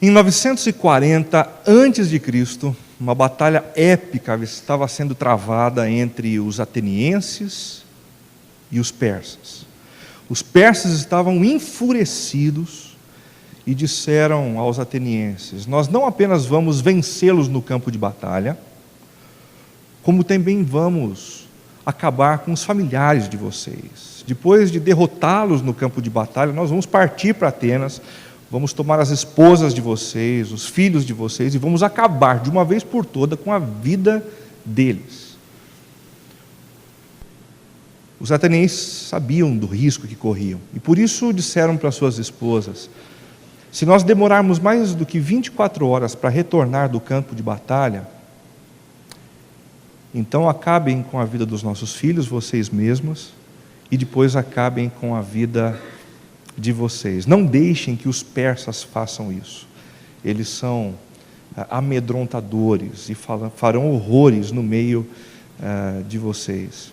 Em 940 a.C., uma batalha épica estava sendo travada entre os atenienses e os persas. Os persas estavam enfurecidos e disseram aos atenienses: nós não apenas vamos vencê-los no campo de batalha, como também vamos acabar com os familiares de vocês. Depois de derrotá-los no campo de batalha, nós vamos partir para Atenas, vamos tomar as esposas de vocês, os filhos de vocês, e vamos acabar de uma vez por todas com a vida deles. Os atenienses sabiam do risco que corriam, e por isso disseram para suas esposas: se nós demorarmos mais do que 24 horas para retornar do campo de batalha, então acabem com a vida dos nossos filhos, vocês mesmas, e depois acabem com a vida de vocês. Não deixem que os persas façam isso. Eles são amedrontadores e farão horrores no meio de vocês.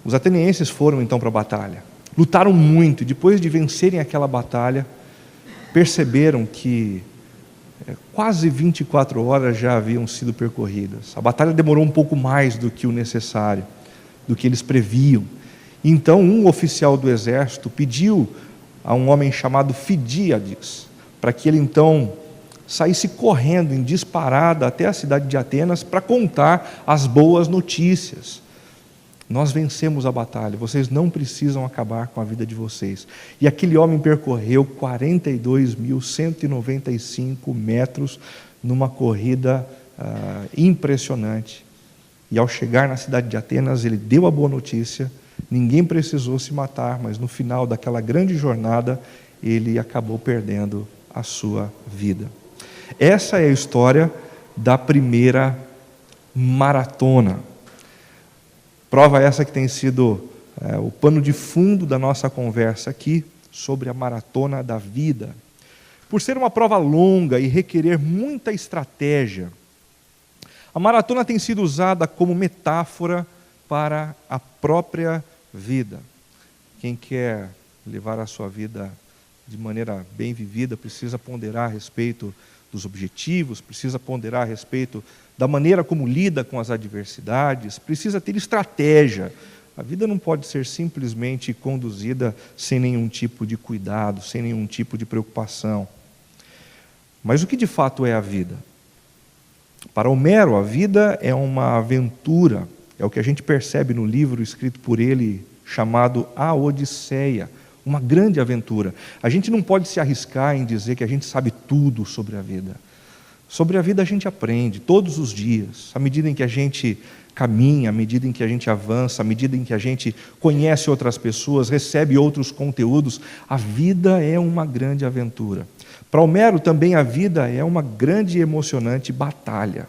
Os atenienses foram então para a batalha. Lutaram muito, e depois de vencerem aquela batalha, perceberam que quase 24 horas já haviam sido percorridas. A batalha demorou um pouco mais do que o necessário, do que eles previam. Então, um oficial do exército pediu a um homem chamado Fidíades para que ele então saísse correndo em disparada até a cidade de Atenas para contar as boas notícias. Nós vencemos a batalha, vocês não precisam acabar com a vida de vocês. E aquele homem percorreu 42.195 metros numa corrida impressionante. E ao chegar na cidade de Atenas, ele deu a boa notícia. Ninguém precisou se matar, mas no final daquela grande jornada, ele acabou perdendo a sua vida. Essa é a história da primeira maratona. Prova essa que tem sido o pano de fundo da nossa conversa aqui, sobre a maratona da vida. Por ser uma prova longa e requerer muita estratégia, a maratona tem sido usada como metáfora para a própria vida. Quem quer levar a sua vida de maneira bem vivida precisa ponderar a respeito dos objetivos, precisa ponderar a respeito da maneira como lida com as adversidades, precisa ter estratégia. A vida não pode ser simplesmente conduzida sem nenhum tipo de cuidado, sem nenhum tipo de preocupação. Mas o que de fato é a vida? Para Homero, a vida é uma aventura. É o que a gente percebe no livro escrito por ele, chamado A Odisseia, uma grande aventura. A gente não pode se arriscar em dizer que a gente sabe tudo sobre a vida. Sobre a vida a gente aprende todos os dias, à medida em que a gente caminha, à medida em que a gente avança, à medida em que a gente conhece outras pessoas, recebe outros conteúdos. A vida é uma grande aventura. Para Homero também a vida é uma grande e emocionante batalha.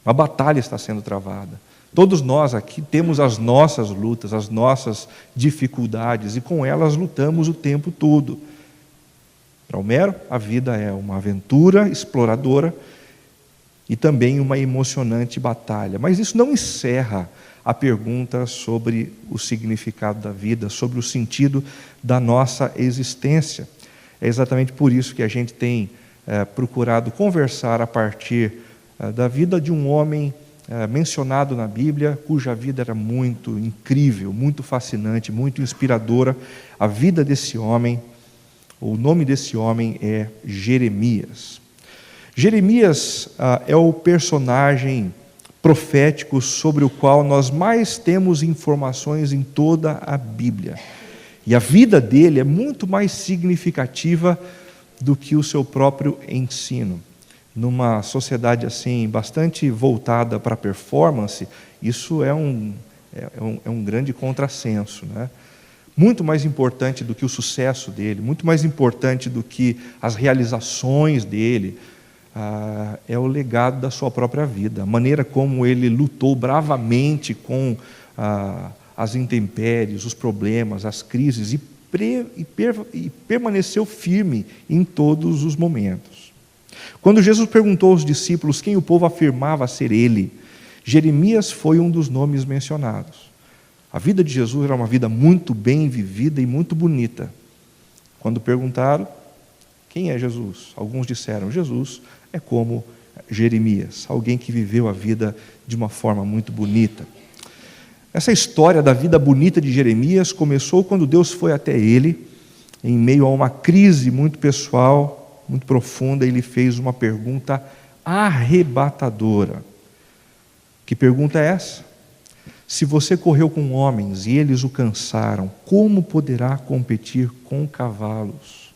Uma batalha está sendo travada. Todos nós aqui temos as nossas lutas, as nossas dificuldades, e com elas lutamos o tempo todo. Para Homero, a vida é uma aventura exploradora e também uma emocionante batalha. Mas isso não encerra a pergunta sobre o significado da vida, sobre o sentido da nossa existência. É exatamente por isso que a gente tem procurado conversar a partir da vida de um homem mencionado na Bíblia, cuja vida era muito incrível, muito fascinante, muito inspiradora. A vida desse homem, o nome desse homem é Jeremias. Jeremias é o personagem profético sobre o qual nós mais temos informações em toda a Bíblia. E a vida dele é muito mais significativa do que o seu próprio ensino. Numa sociedade assim, bastante voltada para a performance, isso é um grande contrassenso, né? Muito mais importante do que o sucesso dele, muito mais importante do que as realizações dele, é o legado da sua própria vida, a maneira como ele lutou bravamente com as intempéries, os problemas, as crises, e permaneceu firme em todos os momentos. Quando Jesus perguntou aos discípulos quem o povo afirmava ser ele, Jeremias foi um dos nomes mencionados. A vida de Jesus era uma vida muito bem vivida e muito bonita. Quando perguntaram Quem é Jesus? Alguns disseram, Jesus é como Jeremias, alguém que viveu a vida de uma forma muito bonita. Essa história da vida bonita de Jeremias começou quando Deus foi até ele, em meio a uma crise muito pessoal, muito profunda, e ele fez uma pergunta arrebatadora. Que pergunta é essa? Se você correu com homens e eles o cansaram, como poderá competir com cavalos?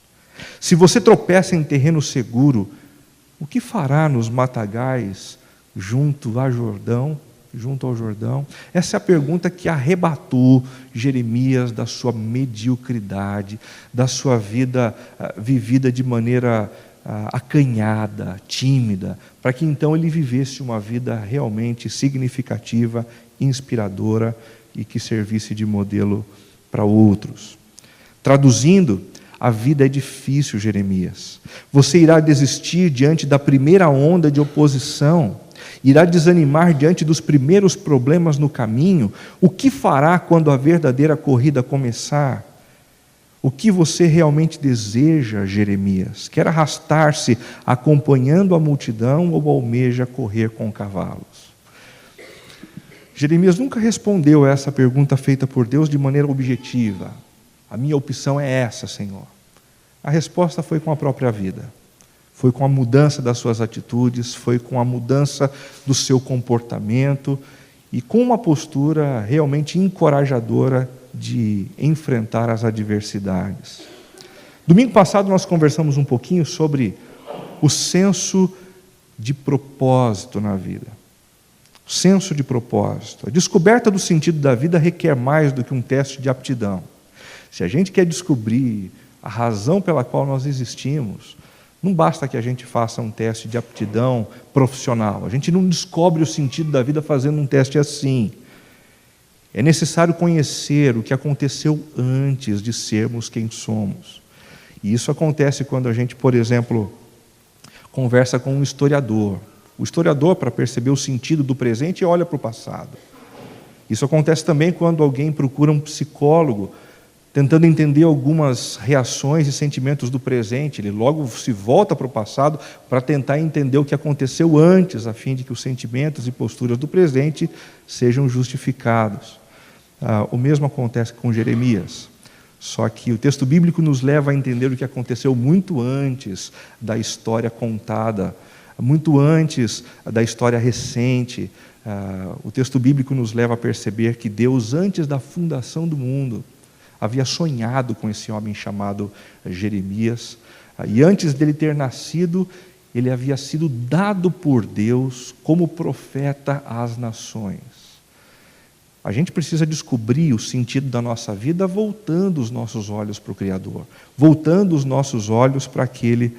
Se você tropeça em terreno seguro, o que fará nos matagais junto ao Jordão? Essa é a pergunta que arrebatou Jeremias da sua mediocridade, da sua vida vivida de maneira acanhada, tímida, para que então ele vivesse uma vida realmente significativa, inspiradora e que servisse de modelo para outros. Traduzindo, a vida é difícil, Jeremias. Você irá desistir diante da primeira onda de oposição, irá desanimar diante dos primeiros problemas no caminho. O que fará quando a verdadeira corrida começar? O que você realmente deseja, Jeremias? Quer arrastar-se acompanhando a multidão ou almeja correr com cavalos? Jeremias nunca respondeu a essa pergunta feita por Deus de maneira objetiva. A minha opção é essa, Senhor. A resposta foi com a própria vida. Foi com a mudança das suas atitudes, foi com a mudança do seu comportamento e com uma postura realmente encorajadora de enfrentar as adversidades. Domingo passado nós conversamos um pouquinho sobre o senso de propósito na vida. O senso de propósito. A descoberta do sentido da vida requer mais do que um teste de aptidão. Se a gente quer descobrir a razão pela qual nós existimos, não basta que a gente faça um teste de aptidão profissional. A gente não descobre o sentido da vida fazendo um teste assim. É necessário conhecer o que aconteceu antes de sermos quem somos. E isso acontece quando a gente, por exemplo, conversa com um historiador. O historiador, para perceber o sentido do presente, olha para o passado. Isso acontece também quando alguém procura um psicólogo, tentando entender algumas reações e sentimentos do presente. Ele logo se volta para o passado para tentar entender o que aconteceu antes, a fim de que os sentimentos e posturas do presente sejam justificados. O mesmo acontece com Jeremias. Só que o texto bíblico nos leva a entender o que aconteceu muito antes da história contada, muito antes da história recente. O texto bíblico nos leva a perceber que Deus, antes da fundação do mundo, havia sonhado com esse homem chamado Jeremias, e antes dele ter nascido, ele havia sido dado por Deus como profeta às nações. A gente precisa descobrir o sentido da nossa vida voltando os nossos olhos para o Criador, voltando os nossos olhos para aquele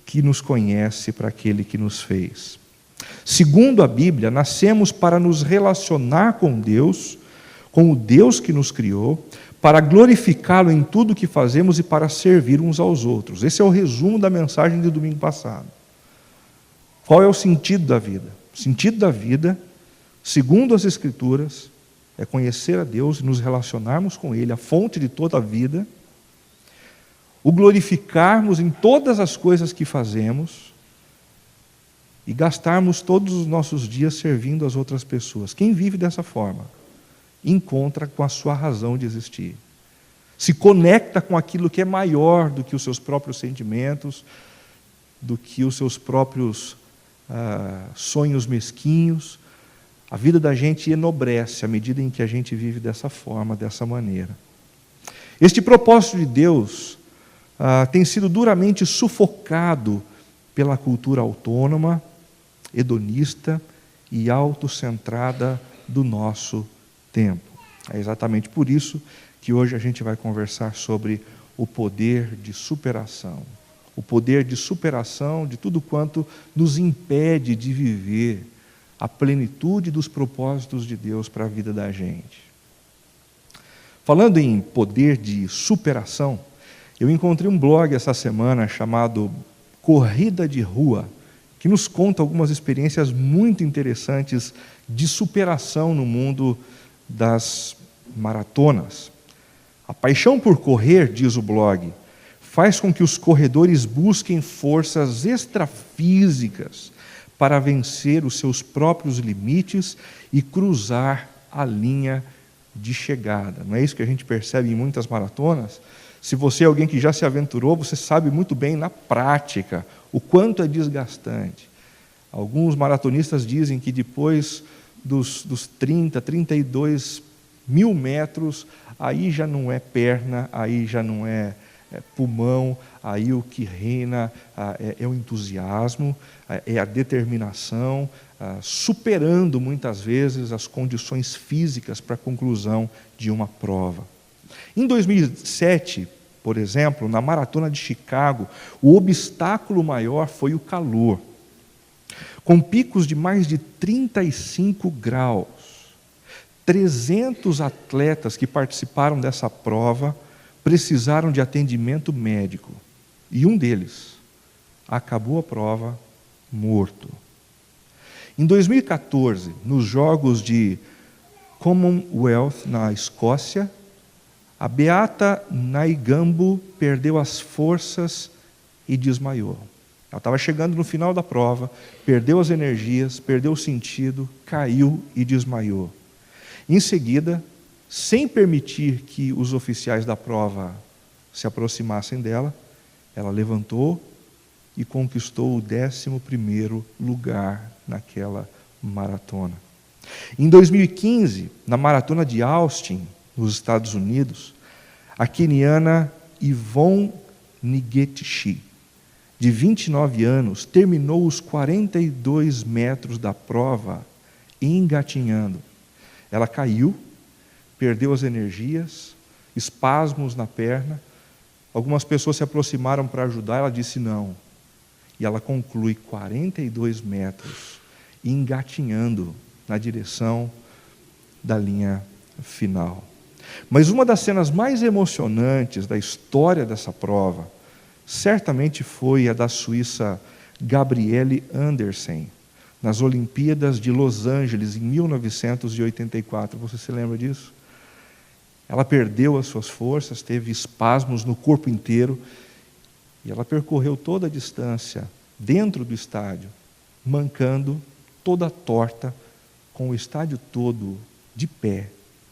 que nos conhece, para aquele que nos fez. Segundo a Bíblia, nascemos para nos relacionar com Deus, com o Deus que nos criou, para glorificá-lo em tudo o que fazemos e para servir uns aos outros. Esse é o resumo da mensagem do domingo passado. Qual é o sentido da vida? O sentido da vida, segundo as Escrituras, é conhecer a Deus e nos relacionarmos com Ele, a fonte de toda a vida, o glorificarmos em todas as coisas que fazemos e gastarmos todos os nossos dias servindo as outras pessoas. Quem vive dessa forma encontra com a sua razão de existir. Se conecta com aquilo que é maior do que os seus próprios sentimentos, do que os seus próprios sonhos mesquinhos. A vida da gente enobrece à medida em que a gente vive dessa forma, dessa maneira. Este propósito de Deus tem sido duramente sufocado pela cultura autônoma, hedonista e autocentrada do nosso tempo. É exatamente por isso que hoje a gente vai conversar sobre o poder de superação. O poder de superação de tudo quanto nos impede de viver a plenitude dos propósitos de Deus para a vida da gente. Falando em poder de superação, eu encontrei um blog essa semana chamado Corrida de Rua, que nos conta algumas experiências muito interessantes de superação no mundo das maratonas. A paixão por correr, diz o blog, faz com que os corredores busquem forças extrafísicas para vencer os seus próprios limites e cruzar a linha de chegada. Não é isso que a gente percebe em muitas maratonas? Se você é alguém que já se aventurou, você sabe muito bem na prática o quanto é desgastante. Alguns maratonistas dizem que depois dos 30, 32 mil metros, aí já não é perna, aí já não é pulmão, aí o que reina é o entusiasmo, é a determinação, superando muitas vezes as condições físicas para a conclusão de uma prova. Em 2007, por exemplo, na Maratona de Chicago, o obstáculo maior foi o calor. Com picos de mais de 35 graus, 300 atletas que participaram dessa prova precisaram de atendimento médico. E um deles acabou a prova morto. Em 2014, nos Jogos de Commonwealth, na Escócia, a Beata Naigambu perdeu as forças e desmaiou. Ela estava chegando no final da prova, perdeu as energias, perdeu o sentido, caiu e desmaiou. Em seguida, sem permitir que os oficiais da prova se aproximassem dela, ela levantou e conquistou o 11º lugar naquela maratona. Em 2015, na maratona de Austin, nos Estados Unidos, a queniana Yvonne Ngetchi, de 29 anos, terminou os 42 metros da prova engatinhando. Ela caiu, perdeu as energias, espasmos na perna. Algumas pessoas se aproximaram para ajudar, ela disse não. E ela conclui 42 metros, engatinhando na direção da linha final. Mas uma das cenas mais emocionantes da história dessa prova, certamente foi a da suíça Gabriele Andersen, nas Olimpíadas de Los Angeles, em 1984. Você se lembra disso? Ela perdeu as suas forças, teve espasmos no corpo inteiro, e ela percorreu toda a distância dentro do estádio, mancando, toda torta, com o estádio todo de pé,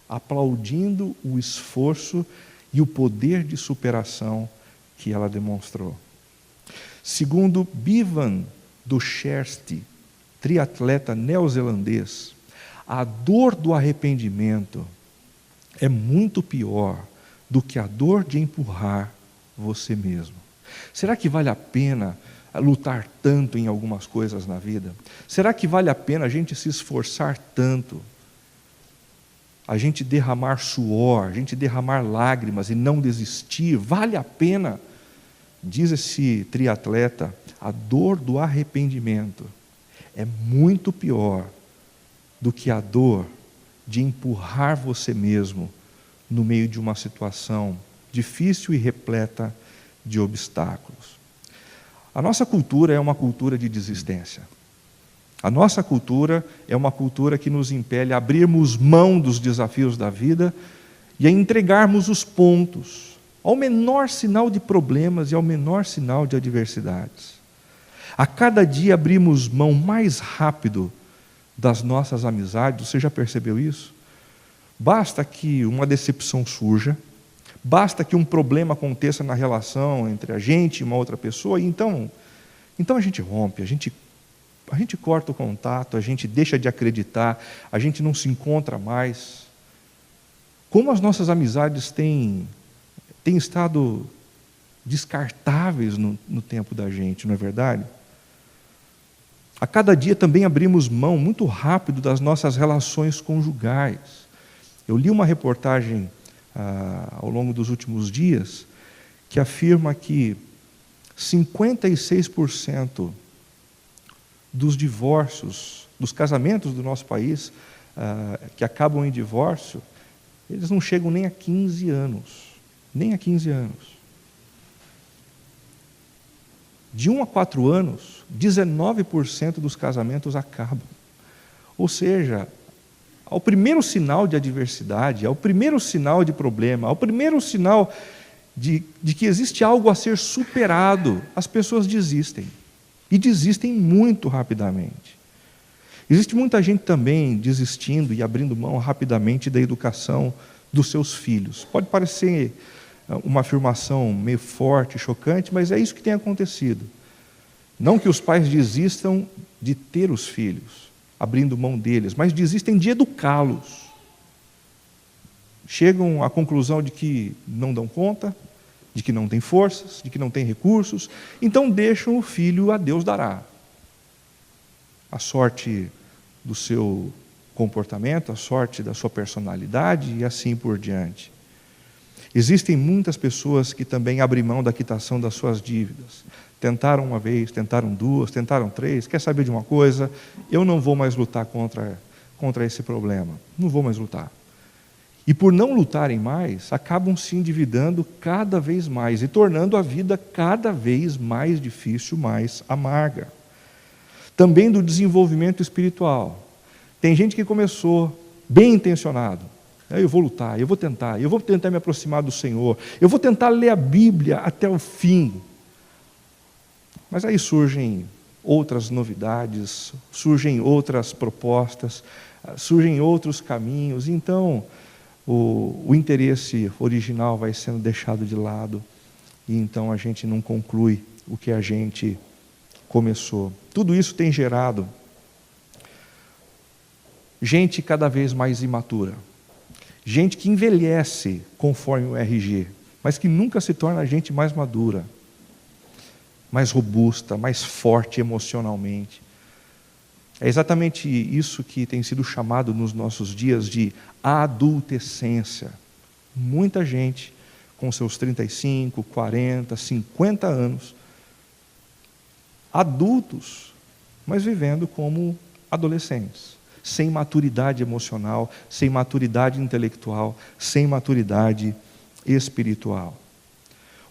aplaudindo o esforço e o poder de superação que ela demonstrou. Segundo Bivan Duchersti, triatleta neozelandês, a dor do arrependimento é muito pior do que a dor de empurrar você mesmo. Será que vale a pena lutar tanto em algumas coisas na vida? Será que vale a pena a gente se esforçar tanto? A gente derramar suor, a gente derramar lágrimas e não desistir? Vale a pena? Diz esse triatleta, a dor do arrependimento é muito pior do que a dor de empurrar você mesmo no meio de uma situação difícil e repleta de obstáculos. A nossa cultura é uma cultura de desistência. A nossa cultura é uma cultura que nos impele a abrirmos mão dos desafios da vida e a entregarmos os pontos ao menor sinal de problemas e ao menor sinal de adversidades. A cada dia abrimos mão mais rápido das nossas amizades. Você já percebeu isso? Basta que uma decepção surja, basta que um problema aconteça na relação entre a gente e uma outra pessoa, e então a gente rompe, a gente corta o contato, a gente deixa de acreditar, a gente não se encontra mais. Como as nossas amizades têm estado descartáveis no tempo da gente, não é verdade? A cada dia também abrimos mão muito rápido das nossas relações conjugais. Eu li uma reportagem ao longo dos últimos dias que afirma que 56% dos divórcios, dos casamentos do nosso país que acabam em divórcio, eles não chegam nem a 15 anos. Nem a 15 anos. De 1 a 4 anos, 19% dos casamentos acabam. Ou seja, ao primeiro sinal de adversidade, ao primeiro sinal de problema, ao primeiro sinal de que existe algo a ser superado, as pessoas desistem. E desistem muito rapidamente. Existe muita gente também desistindo e abrindo mão rapidamente da educação dos seus filhos. Pode parecer uma afirmação meio forte, chocante, mas é isso que tem acontecido. Não que os pais desistam de ter os filhos, abrindo mão deles, mas desistem de educá-los. Chegam à conclusão de que não dão conta, de que não têm forças, de que não têm recursos, então deixam o filho a Deus dará. A sorte do seu comportamento, a sorte da sua personalidade e assim por diante. Existem muitas pessoas que também abrem mão da quitação das suas dívidas. Tentaram uma vez, tentaram duas, tentaram três. Quer saber de uma coisa? Eu não vou mais lutar contra esse problema. Não vou mais lutar. E por não lutarem mais, acabam se endividando cada vez mais e tornando a vida cada vez mais difícil, mais amarga. Também do desenvolvimento espiritual. Tem gente que começou bem intencionado. Eu vou lutar, eu vou tentar me aproximar do Senhor, eu vou tentar ler a Bíblia até o fim. Mas aí surgem outras novidades, surgem outras propostas, surgem outros caminhos, então o interesse original vai sendo deixado de lado, e então a gente não conclui o que a gente começou. Tudo isso tem gerado gente cada vez mais imatura, gente que envelhece conforme o RG, mas que nunca se torna gente mais madura, mais robusta, mais forte emocionalmente. É exatamente isso que tem sido chamado nos nossos dias de adultescência. Muita gente com seus 35, 40, 50 anos, adultos, mas vivendo como adolescentes, sem maturidade emocional, sem maturidade intelectual, sem maturidade espiritual.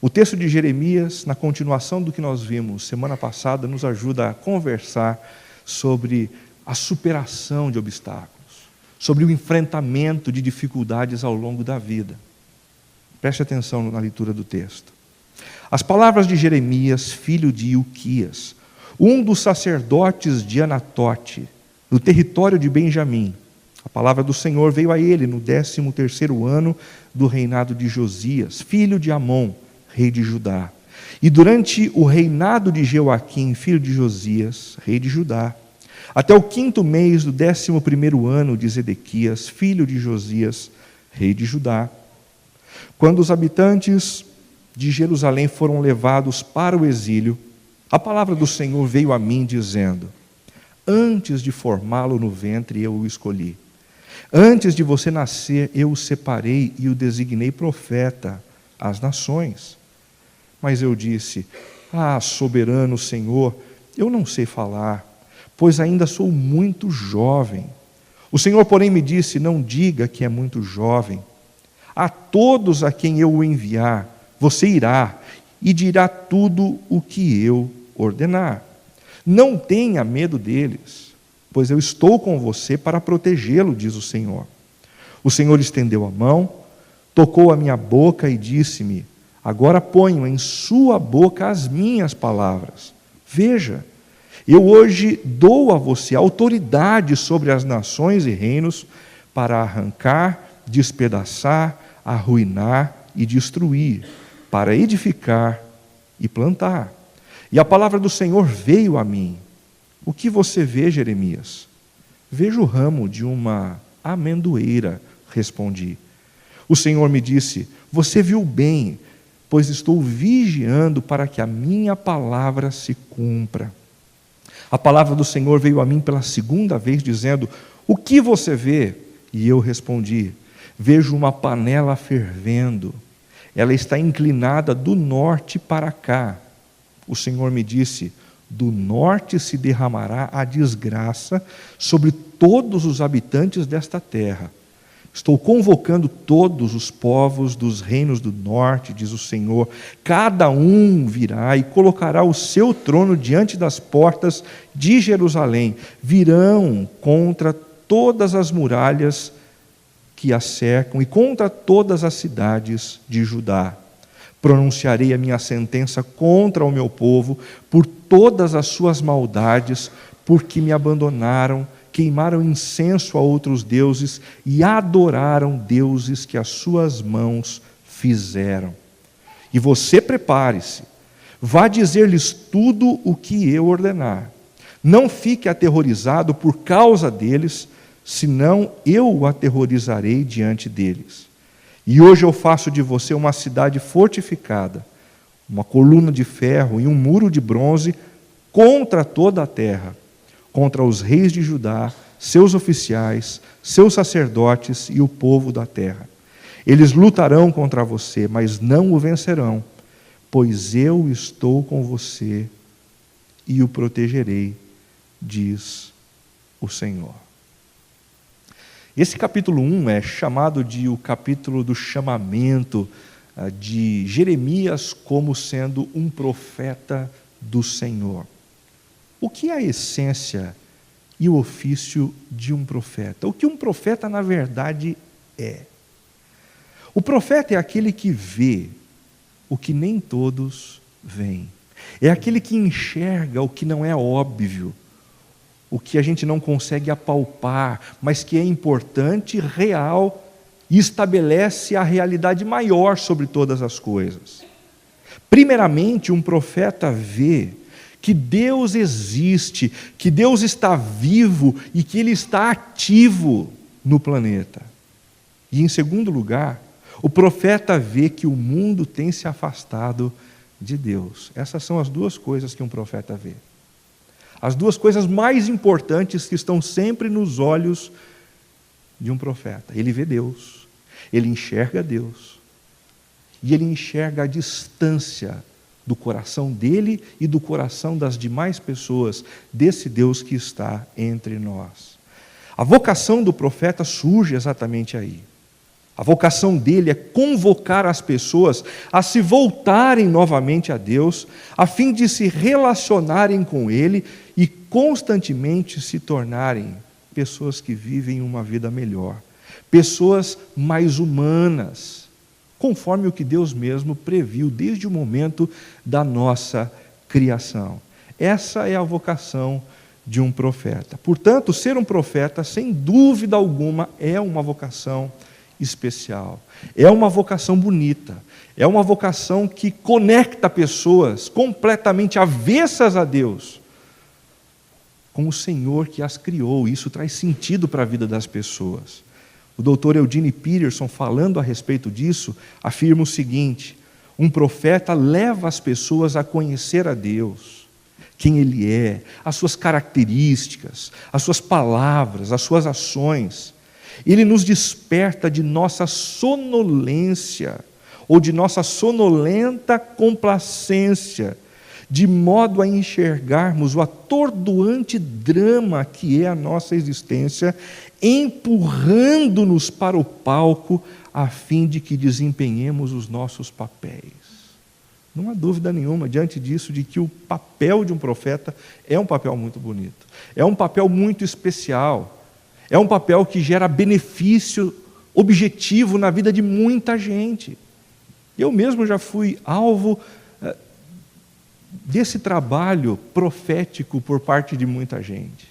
O texto de Jeremias, na continuação do que nós vimos semana passada, nos ajuda a conversar sobre a superação de obstáculos, sobre o enfrentamento de dificuldades ao longo da vida. Preste atenção na leitura do texto. As palavras de Jeremias, filho de Ilquias, um dos sacerdotes de Anatote, no território de Benjamim. A palavra do Senhor veio a ele no 13º ano do reinado de Josias, filho de Amon, rei de Judá. E durante o reinado de Joaquim, filho de Josias, rei de Judá, até o 5º mês do 11º ano de Zedequias, filho de Josias, rei de Judá, quando os habitantes de Jerusalém foram levados para o exílio, a palavra do Senhor veio a mim dizendo: antes de formá-lo no ventre eu o escolhi. Antes de você nascer eu o separei e o designei profeta às nações. Mas eu disse: soberano Senhor, eu não sei falar, pois ainda sou muito jovem. O Senhor, porém, me disse: não diga que é muito jovem. A todos a quem eu o enviar, você irá e dirá tudo o que eu ordenar. Não tenha medo deles, pois eu estou com você para protegê-lo, diz o Senhor. O Senhor estendeu a mão, tocou a minha boca e disse-me: agora ponho em sua boca as minhas palavras. Veja, eu hoje dou a você autoridade sobre as nações e reinos para arrancar, despedaçar, arruinar e destruir, para edificar e plantar. E a palavra do Senhor veio a mim. O que você vê, Jeremias? Vejo o ramo de uma amendoeira, respondi. O Senhor me disse: você viu bem, pois estou vigiando para que a minha palavra se cumpra. A palavra do Senhor veio a mim pela 2ª vez, dizendo: o que você vê? E eu respondi: vejo uma panela fervendo. Ela está inclinada do norte para cá. O Senhor me disse: do norte se derramará a desgraça sobre todos os habitantes desta terra. Estou convocando todos os povos dos reinos do norte, diz o Senhor. Cada um virá e colocará o seu trono diante das portas de Jerusalém. Virão contra todas as muralhas que a cercam e contra todas as cidades de Judá. Pronunciarei a minha sentença contra o meu povo por todas as suas maldades, porque me abandonaram, queimaram incenso a outros deuses e adoraram deuses que as suas mãos fizeram. E você prepare-se, vá dizer-lhes tudo o que eu ordenar. Não fique aterrorizado por causa deles, senão eu o aterrorizarei diante deles. E hoje eu faço de você uma cidade fortificada, uma coluna de ferro e um muro de bronze contra toda a terra, contra os reis de Judá, seus oficiais, seus sacerdotes e o povo da terra. Eles lutarão contra você, mas não o vencerão, pois eu estou com você e o protegerei, diz o Senhor. Esse capítulo 1 é chamado de o capítulo do chamamento de Jeremias como sendo um profeta do Senhor. O que é a essência e o ofício de um profeta? O que um profeta, na verdade, é? O profeta é aquele que vê o que nem todos veem. É aquele que enxerga o que não é óbvio, o que a gente não consegue apalpar, mas que é importante, real, e estabelece a realidade maior sobre todas as coisas. Primeiramente, um profeta vê que Deus existe, que Deus está vivo e que Ele está ativo no planeta. E em segundo lugar, o profeta vê que o mundo tem se afastado de Deus. Essas são as duas coisas que um profeta vê. As duas coisas mais importantes que estão sempre nos olhos de um profeta. Ele vê Deus, ele enxerga Deus, e ele enxerga a distância do coração dele e do coração das demais pessoas, desse Deus que está entre nós. A vocação do profeta surge exatamente aí. A vocação dele é convocar as pessoas a se voltarem novamente a Deus, a fim de se relacionarem com Ele e constantemente se tornarem pessoas que vivem uma vida melhor, pessoas mais humanas, conforme o que Deus mesmo previu desde o momento da nossa criação. Essa é a vocação de um profeta. Portanto, ser um profeta, sem dúvida alguma, é uma vocação especial. É uma vocação bonita. É uma vocação que conecta pessoas completamente avessas a Deus com o Senhor que as criou. Isso traz sentido para a vida das pessoas. O Dr. Eugene Peterson, falando a respeito disso, afirma o seguinte: um profeta leva as pessoas a conhecer a Deus, quem Ele é, as suas características, as suas palavras, as suas ações. Ele nos desperta de nossa sonolência, ou de nossa sonolenta complacência, de modo a enxergarmos o atordoante drama que é a nossa existência, empurrando-nos para o palco, a fim de que desempenhemos os nossos papéis. Não há dúvida nenhuma, diante disso, de que o papel de um profeta é um papel muito bonito, é um papel muito especial. É um papel que gera benefício objetivo na vida de muita gente. Eu mesmo já fui alvo desse trabalho profético por parte de muita gente.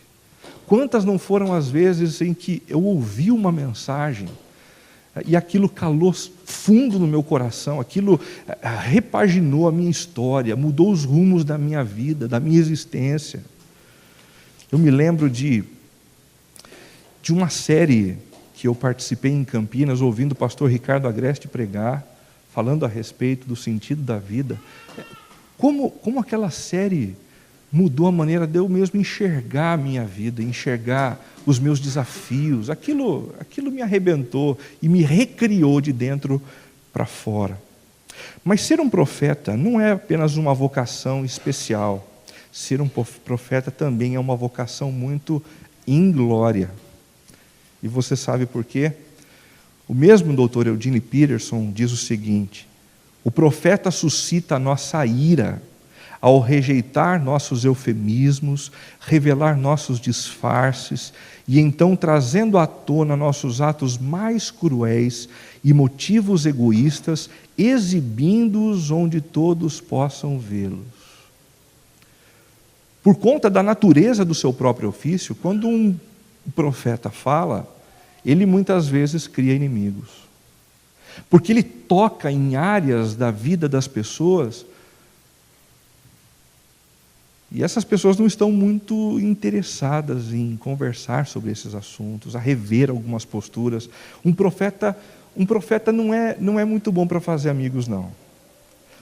Quantas não foram as vezes em que eu ouvi uma mensagem e aquilo calou fundo no meu coração, aquilo repaginou a minha história, mudou os rumos da minha vida, da minha existência. Eu me lembro de uma série que eu participei em Campinas, ouvindo o pastor Ricardo Agreste pregar, falando a respeito do sentido da vida. Como aquela série mudou a maneira de eu mesmo enxergar a minha vida, enxergar os meus desafios. Aquilo me arrebentou e me recriou de dentro para fora. Mas ser um profeta não é apenas uma vocação especial. Ser um profeta também é uma vocação muito inglória. E você sabe por quê? O mesmo Dr. Eugene Peterson diz o seguinte: o profeta suscita a nossa ira, ao rejeitar nossos eufemismos, revelar nossos disfarces e então trazendo à tona nossos atos mais cruéis e motivos egoístas, exibindo-os onde todos possam vê-los. Por conta da natureza do seu próprio ofício, quando um profeta fala, ele muitas vezes cria inimigos. Porque ele toca em áreas da vida das pessoas e essas pessoas não estão muito interessadas em conversar sobre esses assuntos, a rever algumas posturas. Um profeta não é muito bom para fazer amigos, não.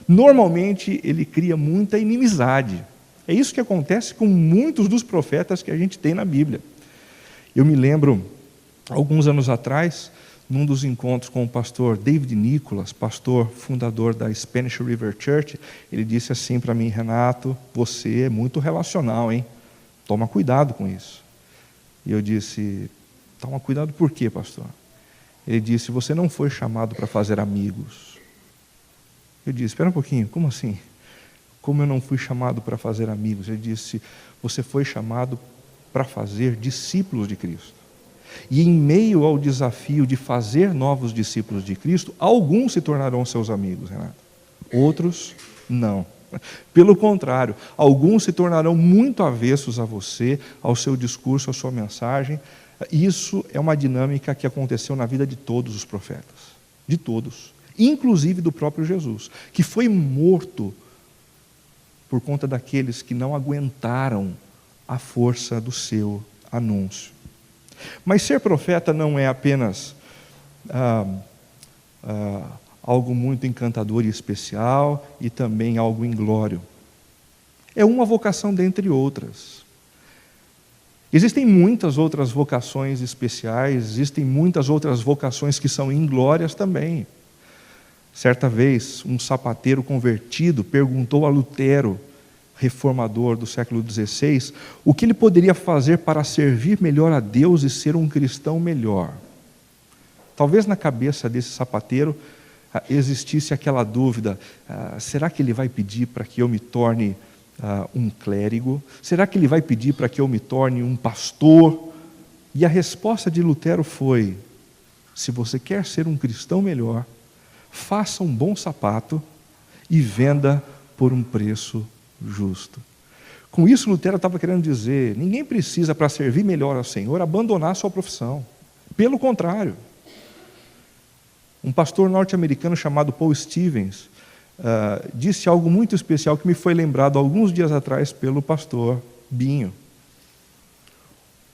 Normalmente ele cria muita inimizade. É isso que acontece com muitos dos profetas que a gente tem na Bíblia. Eu me lembro, alguns anos atrás, num dos encontros com o pastor David Nicholas, pastor fundador da Spanish River Church, ele disse assim para mim: Renato, você é muito relacional, hein? Toma cuidado com isso. E eu disse: toma cuidado por quê, pastor? Ele disse: você não foi chamado para fazer amigos. Eu disse: espera um pouquinho, como assim? Como eu não fui chamado para fazer amigos? Ele disse: você foi chamado para fazer discípulos de Cristo. E em meio ao desafio de fazer novos discípulos de Cristo, alguns se tornarão seus amigos, Renato. Outros, não. Pelo contrário, alguns se tornarão muito avessos a você, ao seu discurso, à sua mensagem. Isso é uma dinâmica que aconteceu na vida de todos os profetas. De todos. Inclusive do próprio Jesus, que foi morto por conta daqueles que não aguentaram a força do seu anúncio. Mas ser profeta não é apenas algo muito encantador e especial e também algo inglório. É uma vocação dentre outras. Existem muitas outras vocações especiais, existem muitas outras vocações que são inglórias também. Certa vez, um sapateiro convertido perguntou a Lutero, reformador do século XVI, o que ele poderia fazer para servir melhor a Deus e ser um cristão melhor. Talvez na cabeça desse sapateiro existisse aquela dúvida: será que ele vai pedir para que eu me torne um clérigo? Será que ele vai pedir para que eu me torne um pastor? E a resposta de Lutero foi: se você quer ser um cristão melhor, faça um bom sapato e venda por um preço justo. Com isso, Lutero estava querendo dizer: ninguém precisa, para servir melhor ao Senhor, abandonar a sua profissão. Pelo contrário. Um pastor norte-americano chamado Paul Stevens disse algo muito especial que me foi lembrado alguns dias atrás pelo pastor Binho.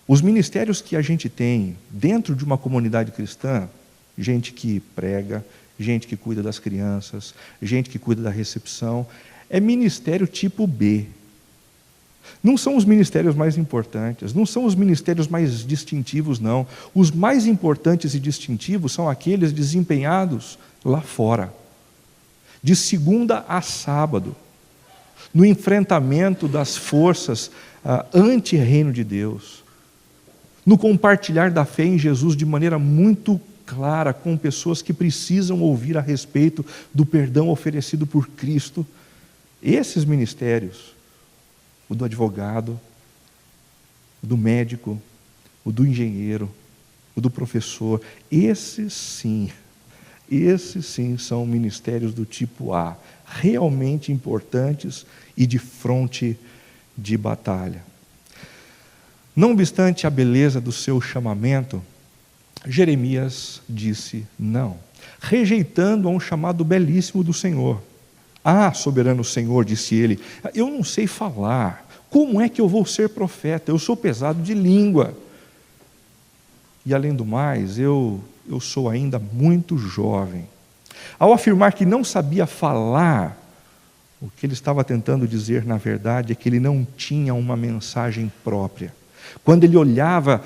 Os ministérios que a gente tem dentro de uma comunidade cristã, gente que prega, gente que cuida das crianças, gente que cuida da recepção, é ministério tipo B. Não são os ministérios mais importantes, não são os ministérios mais distintivos, não. Os mais importantes e distintivos são aqueles desempenhados lá fora, de segunda a sábado, no enfrentamento das forças anti-reino de Deus, no compartilhar da fé em Jesus de maneira muito clara com pessoas que precisam ouvir a respeito do perdão oferecido por Cristo. Esses ministérios, o do advogado, o do médico, o do engenheiro, o do professor, esses sim são ministérios do tipo A, realmente importantes e de fronte de batalha. Não obstante a beleza do seu chamamento, Jeremias disse não, rejeitando a um chamado belíssimo do Senhor. Ah, soberano Senhor, disse ele, eu não sei falar, como é que eu vou ser profeta? Eu sou pesado de língua. E além do mais, eu sou ainda muito jovem. Ao afirmar que não sabia falar, o que ele estava tentando dizer, na verdade, é que ele não tinha uma mensagem própria. Quando ele olhava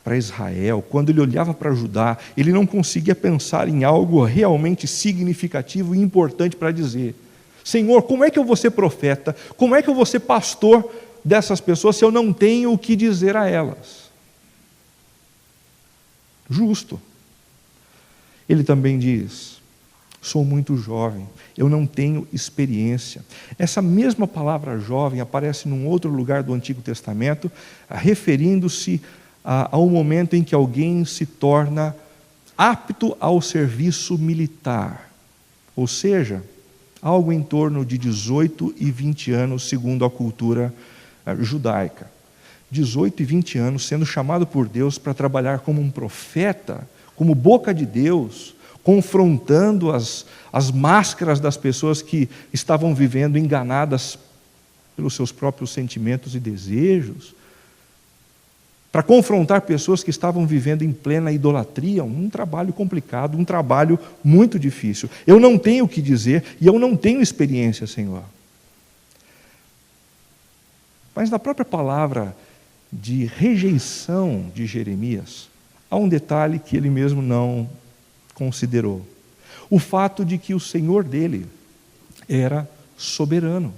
para Israel, quando ele olhava para Judá, ele não conseguia pensar em algo realmente significativo e importante para dizer. Senhor, como é que eu vou ser profeta? Como é que eu vou ser pastor dessas pessoas se eu não tenho o que dizer a elas? Justo. Ele também diz: sou muito jovem, eu não tenho experiência. Essa mesma palavra jovem aparece num outro lugar do Antigo Testamento, referindo-se ao momento em que alguém se torna apto ao serviço militar, ou seja, algo em torno de 18 e 20 anos, segundo a cultura judaica. 18 e 20 anos sendo chamado por Deus para trabalhar como um profeta, como boca de Deus, confrontando as máscaras das pessoas que estavam vivendo enganadas pelos seus próprios sentimentos e desejos, para confrontar pessoas que estavam vivendo em plena idolatria, um trabalho complicado, um trabalho muito difícil. Eu não tenho o que dizer e eu não tenho experiência, Senhor. Mas na própria palavra de rejeição de Jeremias, há um detalhe que ele mesmo não considerou. O fato de que o Senhor dele era soberano.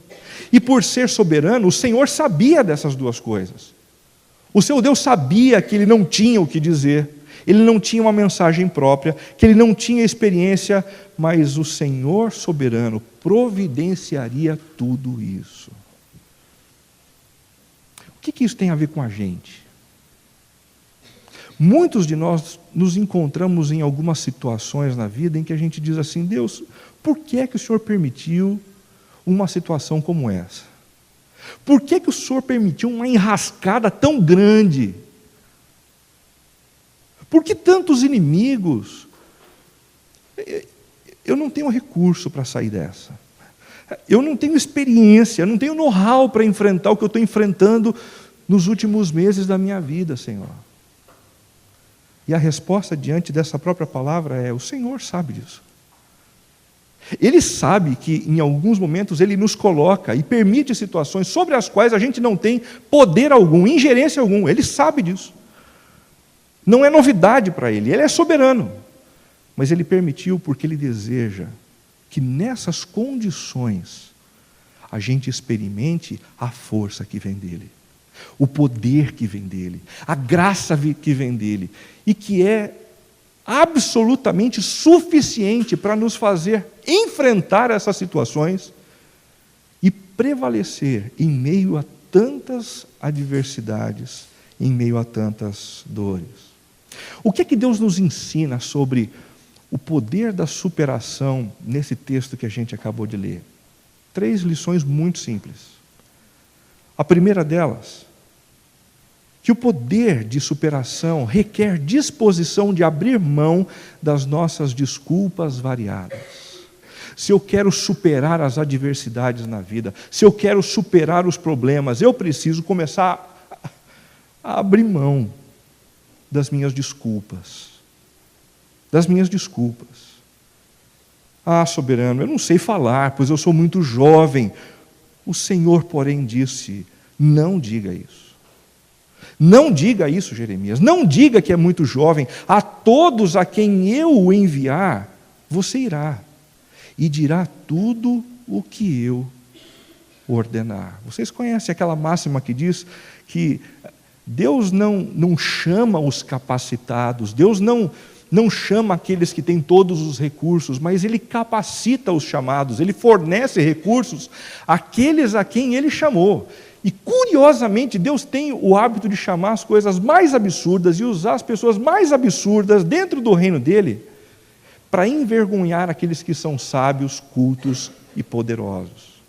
E por ser soberano, o Senhor sabia dessas duas coisas. O seu Deus sabia que ele não tinha o que dizer, ele não tinha uma mensagem própria, que ele não tinha experiência, mas o Senhor soberano providenciaria tudo isso. O que isso tem a ver com a gente? Muitos de nós nos encontramos em algumas situações na vida em que a gente diz assim: Deus, por que é que o Senhor permitiu uma situação como essa? Por que o Senhor permitiu uma enrascada tão grande? Por que tantos inimigos? Eu não tenho recurso para sair dessa. Eu não tenho experiência, eu não tenho know-how para enfrentar o que eu estou enfrentando nos últimos meses da minha vida, Senhor. E a resposta diante dessa própria palavra é: o Senhor sabe disso. Ele sabe que em alguns momentos Ele nos coloca e permite situações sobre as quais a gente não tem poder algum, ingerência algum. Ele sabe disso. Não é novidade para Ele, Ele é soberano. Mas Ele permitiu porque Ele deseja que nessas condições a gente experimente a força que vem dEle, o poder que vem dEle, a graça que vem dEle, e que é absolutamente suficiente para nos fazer enfrentar essas situações e prevalecer em meio a tantas adversidades, em meio a tantas dores. O que é que Deus nos ensina sobre o poder da superação nesse texto que a gente acabou de ler? 3 lições muito simples. A primeira delas, que o poder de superação requer disposição de abrir mão das nossas desculpas variadas. Se eu quero superar as adversidades na vida, se eu quero superar os problemas, eu preciso começar a abrir mão das minhas desculpas. Das minhas desculpas. Ah, soberano, eu não sei falar, pois eu sou muito jovem. O Senhor, porém, disse: não diga isso. Não diga isso, Jeremias. Não diga que é muito jovem. A todos a quem eu o enviar, você irá e dirá tudo o que eu ordenar. Vocês conhecem aquela máxima que diz que Deus não chama os capacitados, Deus não chama aqueles que têm todos os recursos, mas Ele capacita os chamados, Ele fornece recursos àqueles a quem Ele chamou. E, curiosamente, Deus tem o hábito de chamar as coisas mais absurdas e usar as pessoas mais absurdas dentro do reino dEle para envergonhar aqueles que são sábios, cultos e poderosos.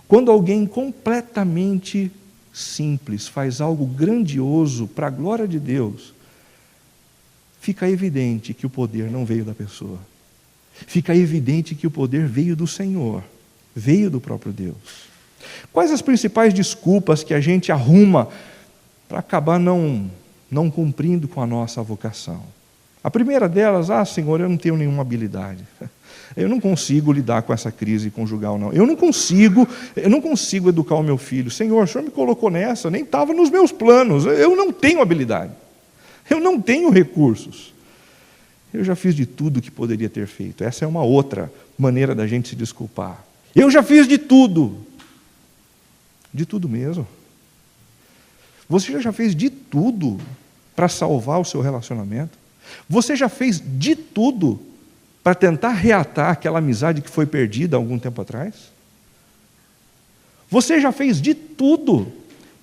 Quando alguém completamente simples faz algo grandioso para a glória de Deus, fica evidente que o poder não veio da pessoa. Fica evidente que o poder veio do Senhor, veio do próprio Deus. Quais as principais desculpas que a gente arruma para acabar não cumprindo com a nossa vocação? A primeira delas: Senhor, eu não tenho nenhuma habilidade. Eu não consigo lidar com essa crise conjugal, não. Eu não consigo educar o meu filho. Senhor, o Senhor me colocou nessa, nem estava nos meus planos. Eu não tenho habilidade. Eu não tenho recursos. Eu já fiz de tudo que poderia ter feito. Essa é uma outra maneira da gente se desculpar. Eu já fiz de tudo. De tudo mesmo. Você já fez de tudo para salvar o seu relacionamento? Você já fez de tudo para tentar reatar aquela amizade que foi perdida há algum tempo atrás? Você já fez de tudo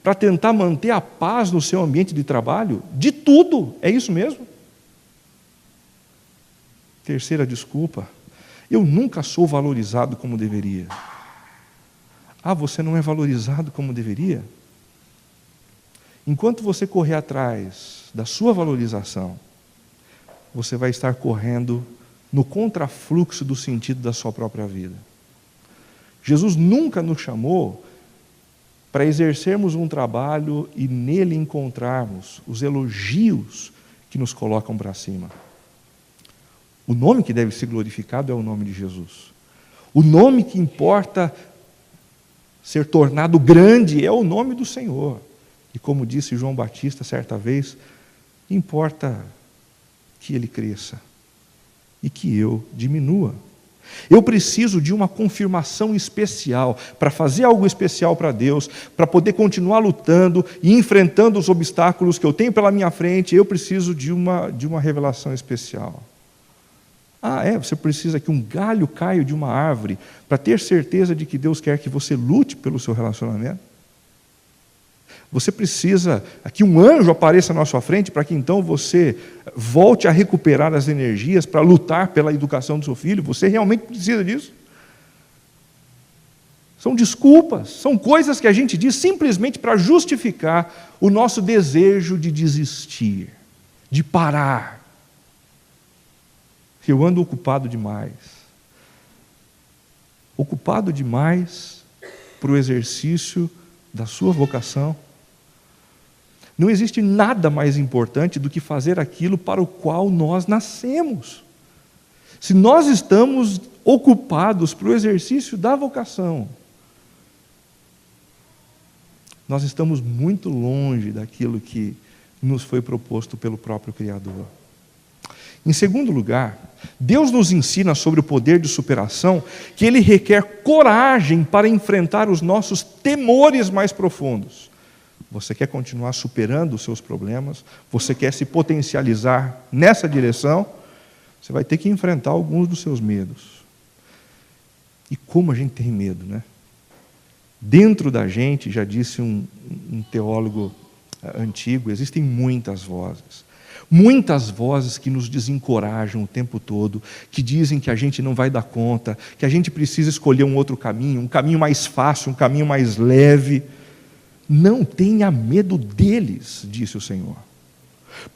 para tentar manter a paz no seu ambiente de trabalho? De tudo, é isso mesmo? Terceira desculpa: eu nunca sou valorizado como deveria. Ah, você não é valorizado como deveria? Enquanto você correr atrás da sua valorização, você vai estar correndo no contrafluxo do sentido da sua própria vida. Jesus nunca nos chamou para exercermos um trabalho e nele encontrarmos os elogios que nos colocam para cima. O nome que deve ser glorificado é o nome de Jesus. O nome que importa ser tornado grande é o nome do Senhor. E como disse João Batista certa vez, importa que ele cresça e que eu diminua. Eu preciso de uma confirmação especial para fazer algo especial para Deus, para poder continuar lutando e enfrentando os obstáculos que eu tenho pela minha frente. Eu preciso de uma revelação especial. Você precisa que um galho caia de uma árvore para ter certeza de que Deus quer que você lute pelo seu relacionamento? Você precisa que um anjo apareça na sua frente para que então você volte a recuperar as energias para lutar pela educação do seu filho? Você realmente precisa disso? São desculpas, são coisas que a gente diz simplesmente para justificar o nosso desejo de desistir, de parar. Eu ando ocupado demais para o exercício da sua vocação. Não existe nada mais importante do que fazer aquilo para o qual nós nascemos. Se nós estamos ocupados para o exercício da vocação, nós estamos muito longe daquilo que nos foi proposto pelo próprio Criador. Em segundo lugar, Deus nos ensina sobre o poder de superação, que ele requer coragem para enfrentar os nossos temores mais profundos. Você quer continuar superando os seus problemas? Você quer se potencializar nessa direção? Você vai ter que enfrentar alguns dos seus medos. E como a gente tem medo, né? Dentro da gente, já disse um teólogo antigo, existem muitas vozes. Muitas vozes que nos desencorajam o tempo todo, que dizem que a gente não vai dar conta, que a gente precisa escolher um outro caminho, um caminho mais fácil, um caminho mais leve. Não tenha medo deles, disse o Senhor,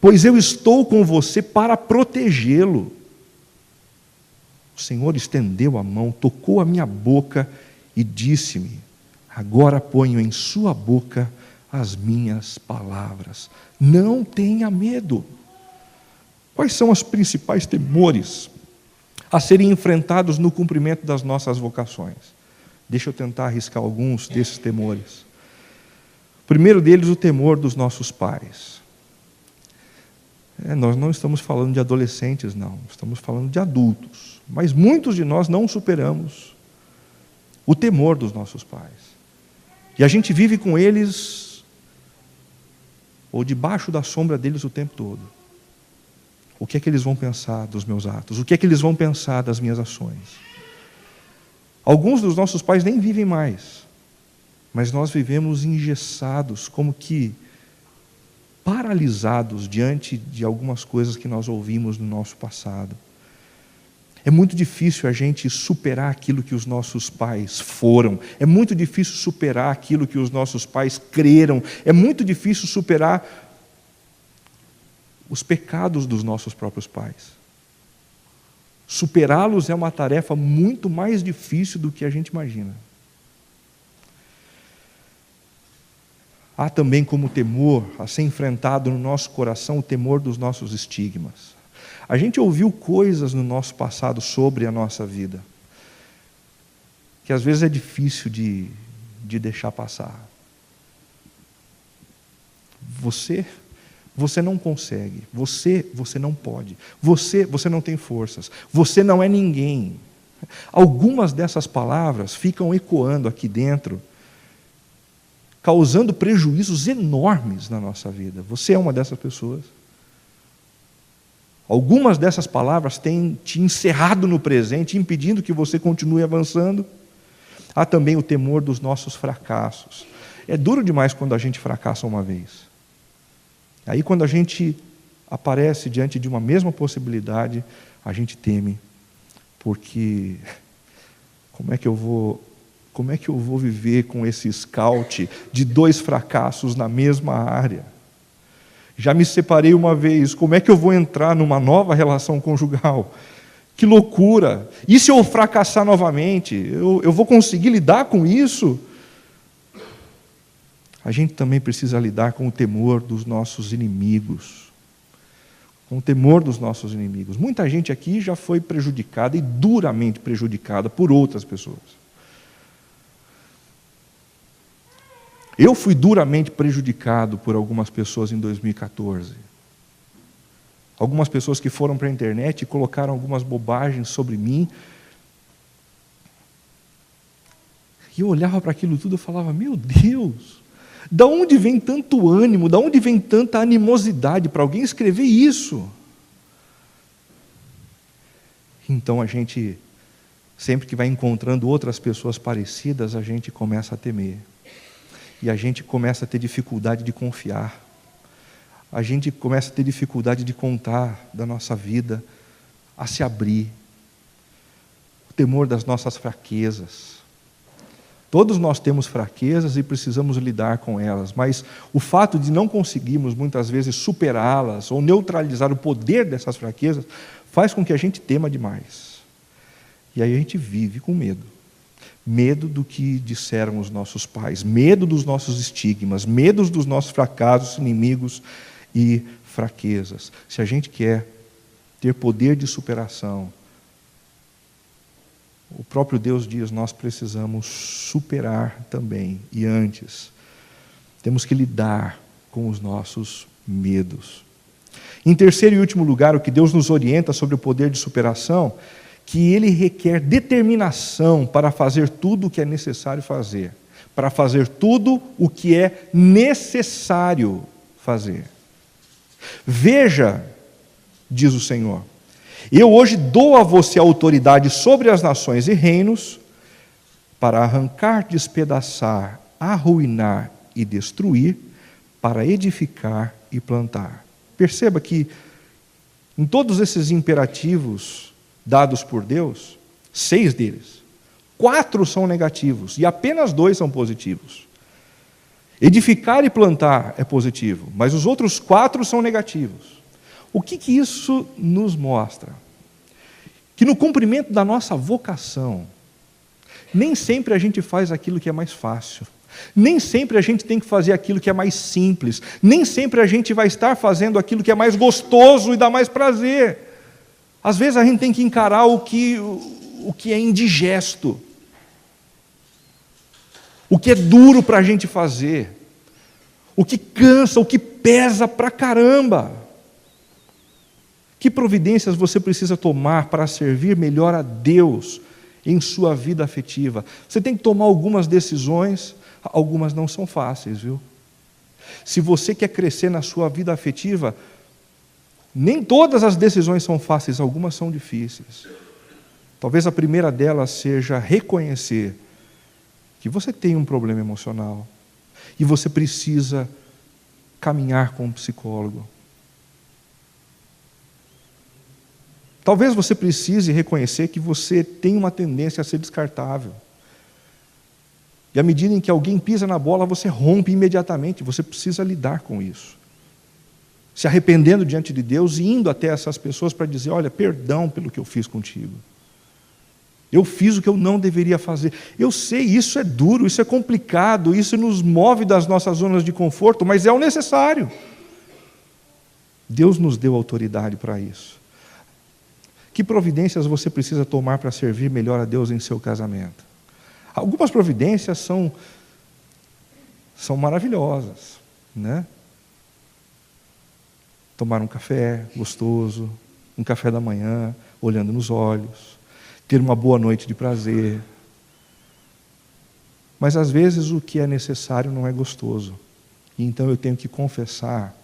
pois eu estou com você para protegê-lo. O Senhor estendeu a mão, tocou a minha boca e disse-me: agora ponho em sua boca as minhas palavras. Não tenha medo. Quais são os principais temores a serem enfrentados no cumprimento das nossas vocações? Deixa eu tentar arriscar alguns desses temores. O primeiro deles, o temor dos nossos pais. Nós não estamos falando de adolescentes, não. Estamos falando de adultos. Mas muitos de nós não superamos o temor dos nossos pais. E a gente vive com eles, ou debaixo da sombra deles o tempo todo. O que é que eles vão pensar dos meus atos? O que é que eles vão pensar das minhas ações? Alguns dos nossos pais nem vivem mais, mas nós vivemos engessados, como que paralisados diante de algumas coisas que nós ouvimos no nosso passado. É muito difícil a gente superar aquilo que os nossos pais foram. É muito difícil superar aquilo que os nossos pais creram. É muito difícil superar os pecados dos nossos próprios pais. Superá-los é uma tarefa muito mais difícil do que a gente imagina. Há também como temor a ser enfrentado no nosso coração o temor dos nossos estigmas. A gente ouviu coisas no nosso passado sobre a nossa vida, que às vezes é difícil de deixar passar. Você não consegue, você não pode, você não tem forças, você não é ninguém. Algumas dessas palavras ficam ecoando aqui dentro, causando prejuízos enormes na nossa vida. Você é uma dessas pessoas? Algumas dessas palavras têm te encerrado no presente, impedindo que você continue avançando. Há também o temor dos nossos fracassos. É duro demais quando a gente fracassa uma vez. Aí, quando a gente aparece diante de uma mesma possibilidade, a gente teme, porque como é que eu vou viver com esse scout de 2 fracassos na mesma área? Já me separei uma vez, como é que eu vou entrar numa nova relação conjugal? Que loucura! E se eu fracassar novamente? Eu vou conseguir lidar com isso? A gente também precisa lidar com o temor dos nossos inimigos. Com o temor dos nossos inimigos. Muita gente aqui já foi prejudicada e duramente prejudicada por outras pessoas. Eu fui duramente prejudicado por algumas pessoas em 2014. Algumas pessoas que foram para a internet e colocaram algumas bobagens sobre mim. E eu olhava para aquilo tudo e falava, meu Deus, da onde vem tanto ânimo, da onde vem tanta animosidade para alguém escrever isso? Então a gente, sempre que vai encontrando outras pessoas parecidas, a gente começa a temer. E a gente começa a ter dificuldade de confiar. A gente começa a ter dificuldade de contar da nossa vida, a se abrir. O temor das nossas fraquezas. Todos nós temos fraquezas e precisamos lidar com elas, mas o fato de não conseguirmos muitas vezes superá-las ou neutralizar o poder dessas fraquezas faz com que a gente tema demais. E aí a gente vive com medo. Medo do que disseram os nossos pais, medo dos nossos estigmas, medo dos nossos fracassos, inimigos e fraquezas. Se a gente quer ter poder de superação, o próprio Deus diz, nós precisamos superar também. E antes, temos que lidar com os nossos medos. Em terceiro e último lugar, o que Deus nos orienta sobre o poder de superação, que ele requer determinação para fazer tudo o que é necessário fazer. Para fazer tudo o que é necessário fazer. Veja, diz o Senhor, eu hoje dou a você autoridade sobre as nações e reinos para arrancar, despedaçar, arruinar e destruir, para edificar e plantar. Perceba que em todos esses imperativos dados por Deus, 6 deles, 4 são negativos e apenas 2 são positivos. Edificar e plantar é positivo, mas os outros 4 são negativos. O que isso nos mostra? Que no cumprimento da nossa vocação, nem sempre a gente faz aquilo que é mais fácil. Nem sempre a gente tem que fazer aquilo que é mais simples. Nem sempre a gente vai estar fazendo aquilo que é mais gostoso e dá mais prazer. Às vezes a gente tem que encarar o que é indigesto. O que é duro para a gente fazer. O que cansa, o que pesa pra caramba. Que providências você precisa tomar para servir melhor a Deus em sua vida afetiva? Você tem que tomar algumas decisões, algumas não são fáceis, viu? Se você quer crescer na sua vida afetiva, nem todas as decisões são fáceis, algumas são difíceis. Talvez a primeira delas seja reconhecer que você tem um problema emocional e você precisa caminhar com um psicólogo. Talvez você precise reconhecer que você tem uma tendência a ser descartável. E à medida em que alguém pisa na bola, você rompe imediatamente. Você precisa lidar com isso. Se arrependendo diante de Deus e indo até essas pessoas para dizer, olha, perdão pelo que eu fiz contigo. Eu fiz o que eu não deveria fazer. Eu sei, isso é duro, isso é complicado, isso nos move das nossas zonas de conforto, mas é o necessário. Deus nos deu autoridade para isso. Que providências você precisa tomar para servir melhor a Deus em seu casamento? Algumas providências são maravilhosas, né? Tomar um café gostoso, um café da manhã, olhando nos olhos, ter uma boa noite de prazer. Mas às vezes o que é necessário não é gostoso. E então eu tenho que confessar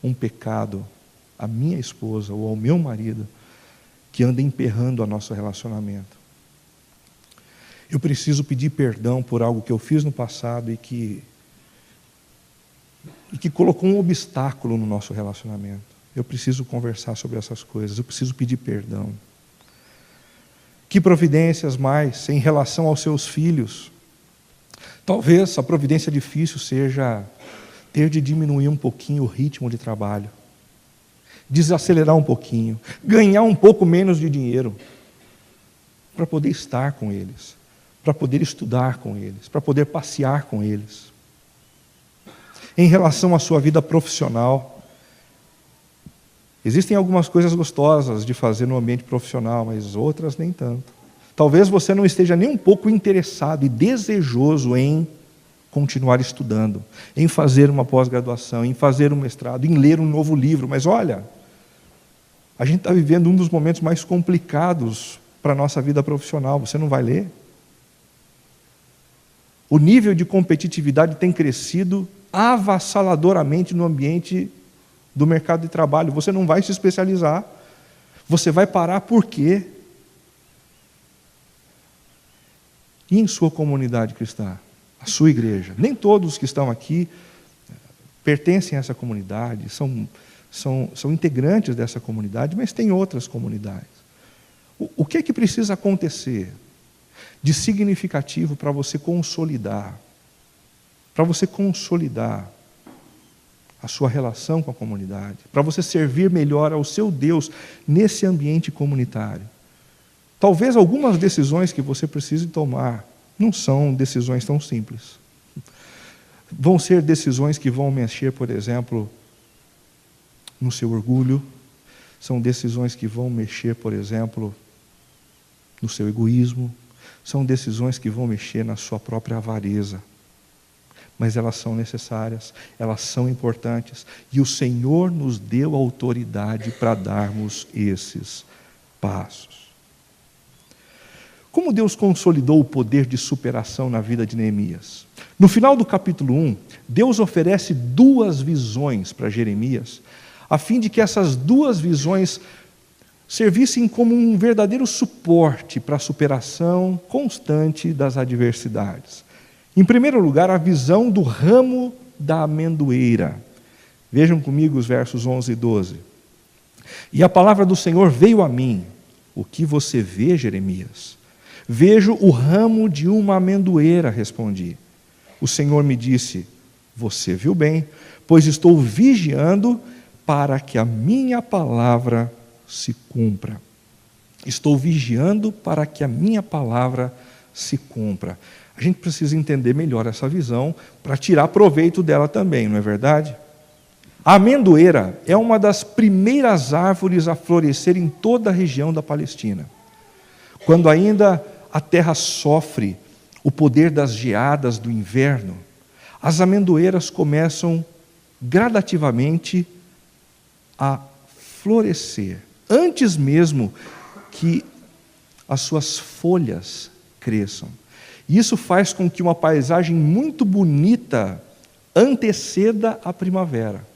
um pecado à minha esposa ou ao meu marido que anda emperrando o nosso relacionamento. Eu preciso pedir perdão por algo que eu fiz no passado e que colocou um obstáculo no nosso relacionamento. Eu preciso conversar sobre essas coisas, eu preciso pedir perdão. Que providências mais em relação aos seus filhos? Talvez a providência difícil seja ter de diminuir um pouquinho o ritmo de trabalho, desacelerar um pouquinho, ganhar um pouco menos de dinheiro, para poder estar com eles, para poder estudar com eles, para poder passear com eles. Em relação à sua vida profissional, existem algumas coisas gostosas de fazer no ambiente profissional, mas outras nem tanto. Talvez você não esteja nem um pouco interessado e desejoso em continuar estudando, em fazer uma pós-graduação, em fazer um mestrado, em ler um novo livro. Mas olha, a gente está vivendo um dos momentos mais complicados para a nossa vida profissional. Você não vai ler? O nível de competitividade tem crescido avassaladoramente no ambiente do mercado de trabalho. Você não vai se especializar. Você vai parar por quê? E em sua comunidade cristã? A sua igreja? Nem todos que estão aqui pertencem a essa comunidade, são integrantes dessa comunidade, mas tem outras comunidades. O que é que precisa acontecer de significativo para você consolidar a sua relação com a comunidade, para você servir melhor ao seu Deus nesse ambiente comunitário? Talvez algumas decisões que você precise tomar não são decisões tão simples. Vão ser decisões que vão mexer, por exemplo, no seu orgulho, são decisões que vão mexer, por exemplo, no seu egoísmo, são decisões que vão mexer na sua própria avareza. Mas elas são necessárias, elas são importantes, e o Senhor nos deu autoridade para darmos esses passos. Como Deus consolidou o poder de superação na vida de Neemias? No final do capítulo 1, Deus oferece 2 visões para Jeremias, a fim de que essas 2 visões servissem como um verdadeiro suporte para a superação constante das adversidades. Em primeiro lugar, a visão do ramo da amendoeira. Vejam comigo os versos 11 e 12. E a palavra do Senhor veio a mim. O que você vê, Jeremias? Vejo o ramo de uma amendoeira, respondi. O Senhor me disse, você viu bem, pois estou vigiando para que a minha palavra se cumpra. Estou vigiando para que a minha palavra se cumpra. A gente precisa entender melhor essa visão para tirar proveito dela também, não é verdade? A amendoeira é uma das primeiras árvores a florescer em toda a região da Palestina. Quando ainda a terra sofre o poder das geadas do inverno, as amendoeiras começam gradativamente a florescer, antes mesmo que as suas folhas cresçam. E isso faz com que uma paisagem muito bonita anteceda a primavera.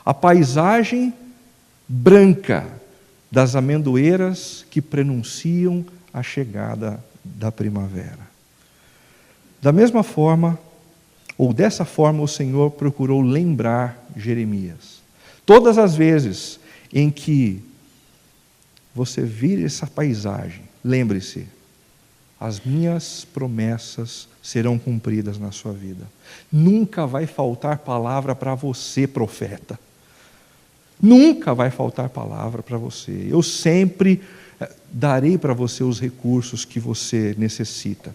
A paisagem branca das amendoeiras que prenunciam a chegada da primavera. Da mesma forma, ou dessa forma, o Senhor procurou lembrar Jeremias. Todas as vezes em que você vir essa paisagem, lembre-se, as minhas promessas serão cumpridas na sua vida. Nunca vai faltar palavra para você, profeta. Nunca vai faltar palavra para você. Eu sempre darei para você os recursos que você necessita.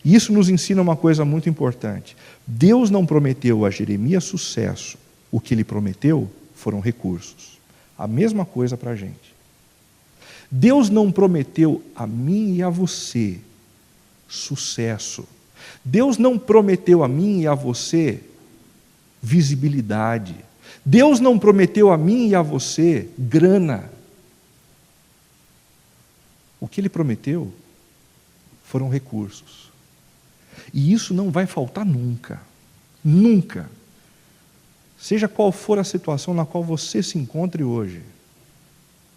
E isso nos ensina uma coisa muito importante. Deus não prometeu a Jeremias sucesso. O que ele prometeu foram recursos. A mesma coisa para a gente. Deus não prometeu a mim e a você sucesso. Deus não prometeu a mim e a você visibilidade. Deus não prometeu a mim e a você grana. O que Ele prometeu foram recursos. E isso não vai faltar nunca. Nunca. Seja qual for a situação na qual você se encontre hoje,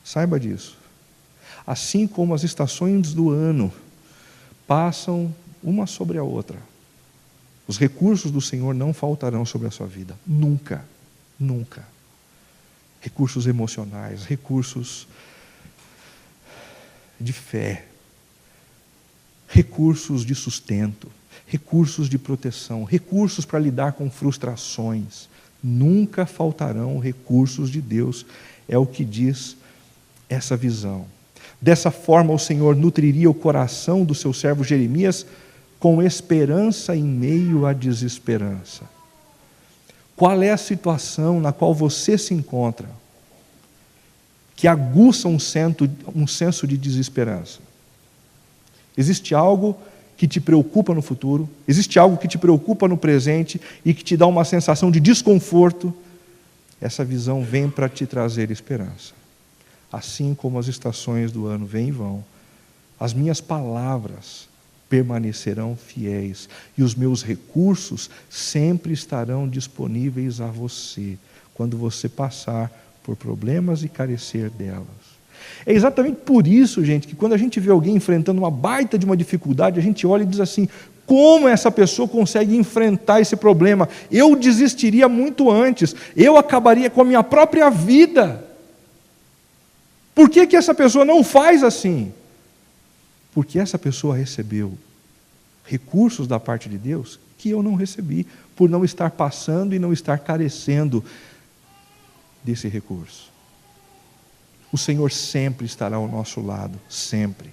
saiba disso. Assim como as estações do ano passam uma sobre a outra, os recursos do Senhor não faltarão sobre a sua vida. Nunca, nunca. Recursos emocionais, recursos de fé, recursos de sustento, recursos de proteção, recursos para lidar com frustrações. Nunca faltarão recursos de Deus, é o que diz essa visão. Dessa forma, o Senhor nutriria o coração do seu servo Jeremias com esperança em meio à desesperança. Qual é a situação na qual você se encontra que aguça um senso de desesperança? Existe algo que te preocupa no futuro, existe algo que te preocupa no presente e que te dá uma sensação de desconforto. Essa visão vem para te trazer esperança. Assim como as estações do ano vêm e vão, as minhas palavras permanecerão fiéis e os meus recursos sempre estarão disponíveis a você quando você passar por problemas e carecer delas. É exatamente por isso, gente, que quando a gente vê alguém enfrentando uma baita de uma dificuldade, a gente olha e diz assim: como essa pessoa consegue enfrentar esse problema? Eu desistiria muito antes, eu acabaria com a minha própria vida. Por que essa pessoa não faz assim? Porque essa pessoa recebeu recursos da parte de Deus que eu não recebi, por não estar passando e não estar carecendo desse recurso. O Senhor sempre estará ao nosso lado, sempre.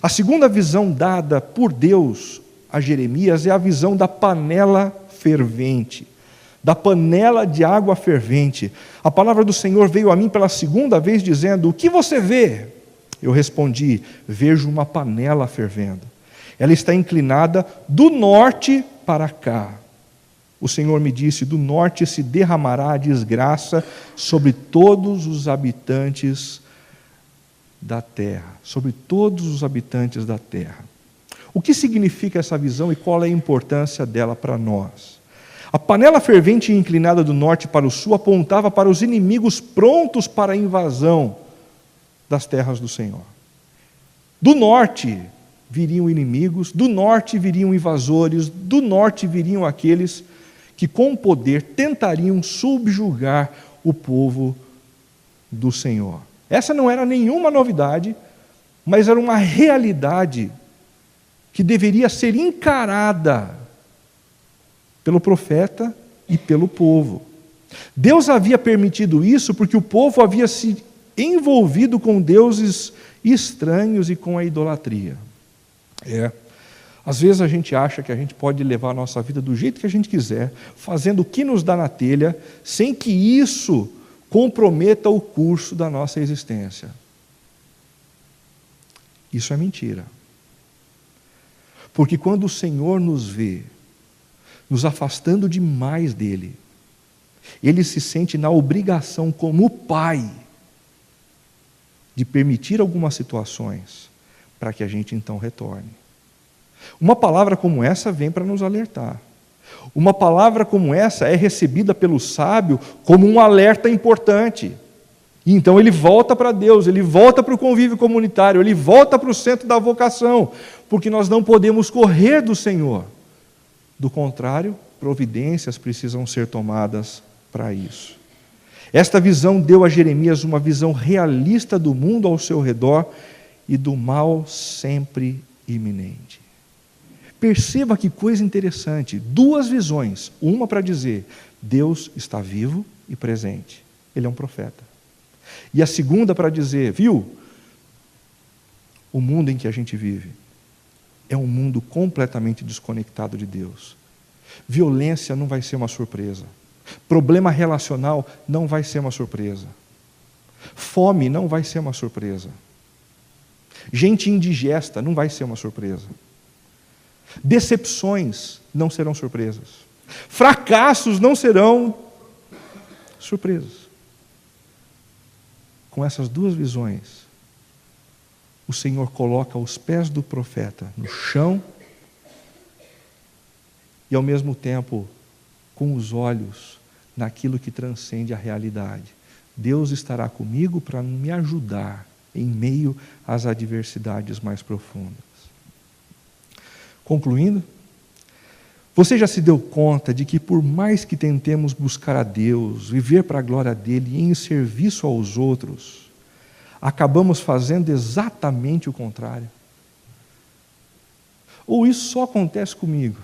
A segunda visão dada por Deus a Jeremias é a visão da panela fervente, da panela de água fervente. A palavra do Senhor veio a mim pela segunda vez dizendo: o que você vê? Eu respondi: vejo uma panela fervendo. Ela está inclinada do norte para cá. O Senhor me disse: do norte se derramará a desgraça sobre todos os habitantes da terra. Sobre todos os habitantes da terra. O que significa essa visão e qual é a importância dela para nós? A panela fervente e inclinada do norte para o sul apontava para os inimigos prontos para a invasão das terras do Senhor. Do norte viriam inimigos, do norte viriam invasores, do norte viriam aqueles que com poder tentariam subjugar o povo do Senhor. Essa não era nenhuma novidade, mas era uma realidade que deveria ser encarada pelo profeta e pelo povo. Deus havia permitido isso porque o povo havia se envolvido com deuses estranhos e com a idolatria. Às vezes a gente acha que a gente pode levar a nossa vida do jeito que a gente quiser, fazendo o que nos dá na telha, sem que isso comprometa o curso da nossa existência. Isso é mentira. Porque quando o Senhor nos vê, nos afastando demais dEle, Ele se sente na obrigação como Pai de permitir algumas situações para que a gente então retorne. Uma palavra como essa vem para nos alertar. Uma palavra como essa é recebida pelo sábio como um alerta importante. E então ele volta para Deus, ele volta para o convívio comunitário, ele volta para o centro da vocação, porque nós não podemos correr do Senhor. Do contrário, providências precisam ser tomadas para isso. Esta visão deu a Jeremias uma visão realista do mundo ao seu redor e do mal sempre iminente. Perceba que coisa interessante, duas visões, uma para dizer, Deus está vivo e presente, Ele é um profeta. E a segunda para dizer, viu, o mundo em que a gente vive é um mundo completamente desconectado de Deus. Violência não vai ser uma surpresa, problema relacional não vai ser uma surpresa, fome não vai ser uma surpresa, gente indigesta não vai ser uma surpresa. Decepções não serão surpresas. Fracassos não serão surpresas. Com essas duas visões, o Senhor coloca os pés do profeta no chão e, ao mesmo tempo, com os olhos naquilo que transcende a realidade. Deus estará comigo para me ajudar em meio às adversidades mais profundas. Concluindo, você já se deu conta de que por mais que tentemos buscar a Deus, viver para a glória dele e em serviço aos outros, acabamos fazendo exatamente o contrário? Ou isso só acontece comigo?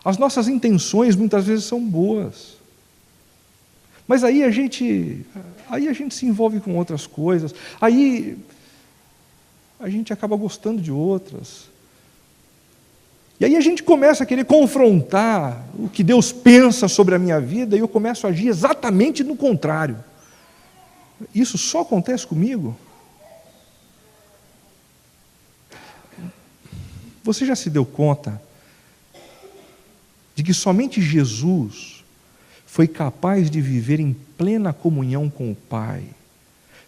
As nossas intenções muitas vezes são boas, mas aí a gente se envolve com outras coisas, aí a gente acaba gostando de outras. E aí a gente começa a querer confrontar o que Deus pensa sobre a minha vida e eu começo a agir exatamente no contrário. Isso só acontece comigo? Você já se deu conta de que somente Jesus foi capaz de viver em plena comunhão com o Pai,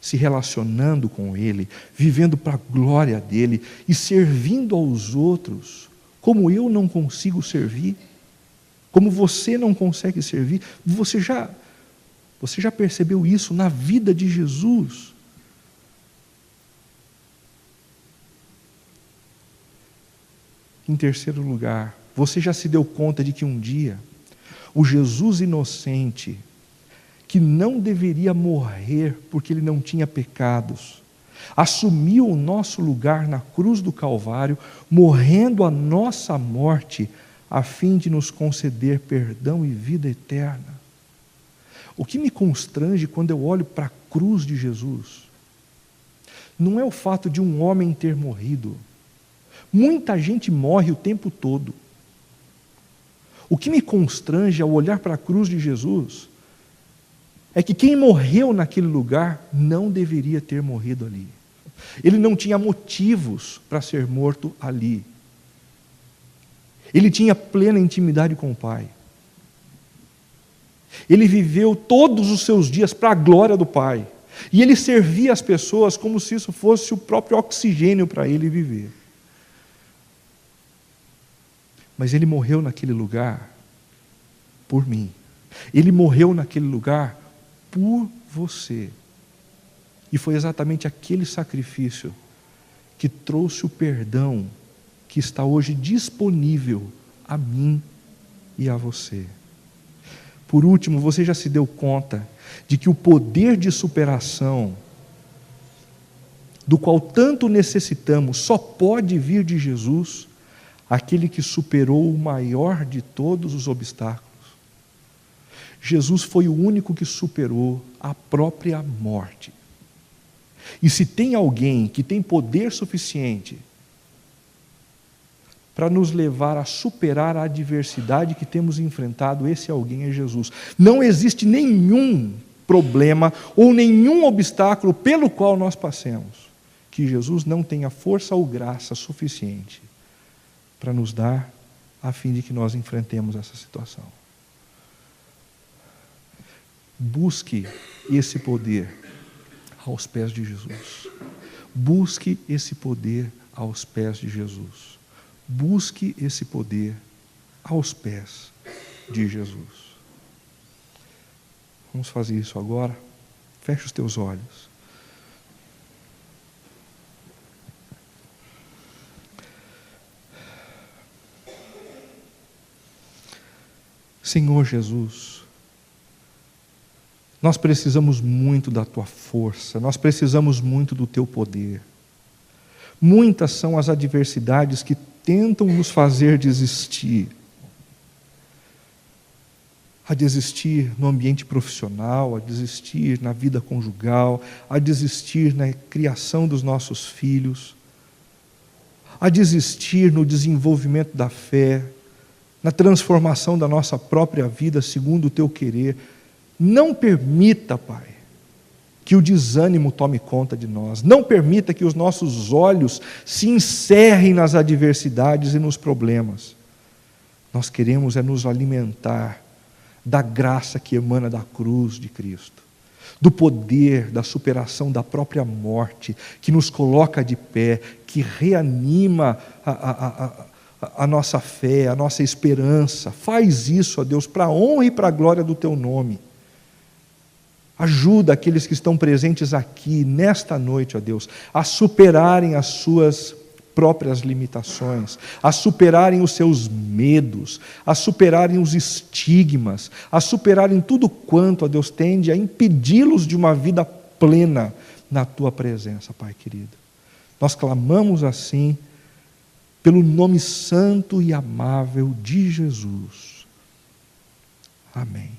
se relacionando com Ele, vivendo para a glória dEle e servindo aos outros, como eu não consigo servir, como você não consegue servir? Você já percebeu isso na vida de Jesus? Em terceiro lugar, você já se deu conta de que um dia, o Jesus inocente, que não deveria morrer porque ele não tinha pecados, assumiu o nosso lugar na cruz do Calvário, morrendo a nossa morte, a fim de nos conceder perdão e vida eterna? O que me constrange quando eu olho para a cruz de Jesus, não é o fato de um homem ter morrido. Muita gente morre o tempo todo. O que me constrange ao olhar para a cruz de Jesus é que quem morreu naquele lugar não deveria ter morrido ali. Ele não tinha motivos para ser morto ali. Ele tinha plena intimidade com o Pai. Ele viveu todos os seus dias para a glória do Pai. E ele servia as pessoas como se isso fosse o próprio oxigênio para ele viver. Mas ele morreu naquele lugar por mim. Ele morreu naquele lugar por você. E foi exatamente aquele sacrifício que trouxe o perdão que está hoje disponível a mim e a você. Por último, você já se deu conta de que o poder de superação, do qual tanto necessitamos, só pode vir de Jesus, aquele que superou o maior de todos os obstáculos. Jesus foi o único que superou a própria morte. E se tem alguém que tem poder suficiente para nos levar a superar a adversidade que temos enfrentado, esse alguém é Jesus. Não existe nenhum problema ou nenhum obstáculo pelo qual nós passemos que Jesus não tenha força ou graça suficiente para nos dar, a fim de que nós enfrentemos essa situação. Busque esse poder aos pés de Jesus. Busque esse poder aos pés de Jesus. Busque esse poder aos pés de Jesus. Vamos fazer isso agora? Feche os teus olhos. Senhor Jesus, nós precisamos muito da Tua força, nós precisamos muito do Teu poder. Muitas são as adversidades que tentam nos fazer desistir. A desistir no ambiente profissional, a desistir na vida conjugal, a desistir na criação dos nossos filhos, a desistir no desenvolvimento da fé, na transformação da nossa própria vida segundo o Teu querer. Não permita, Pai, que o desânimo tome conta de nós. Não permita que os nossos olhos se encerrem nas adversidades e nos problemas. Nós queremos nos alimentar da graça que emana da cruz de Cristo, do poder da superação da própria morte, que nos coloca de pé, que reanima a nossa fé, a nossa esperança. Faz isso, ó Deus, para a honra e para a glória do Teu nome. Ajuda aqueles que estão presentes aqui, nesta noite, ó Deus, a superarem as suas próprias limitações, a superarem os seus medos, a superarem os estigmas, a superarem tudo quanto, ó Deus, tende a impedi-los de uma vida plena na Tua presença, Pai querido. Nós clamamos assim, pelo nome santo e amável de Jesus. Amém.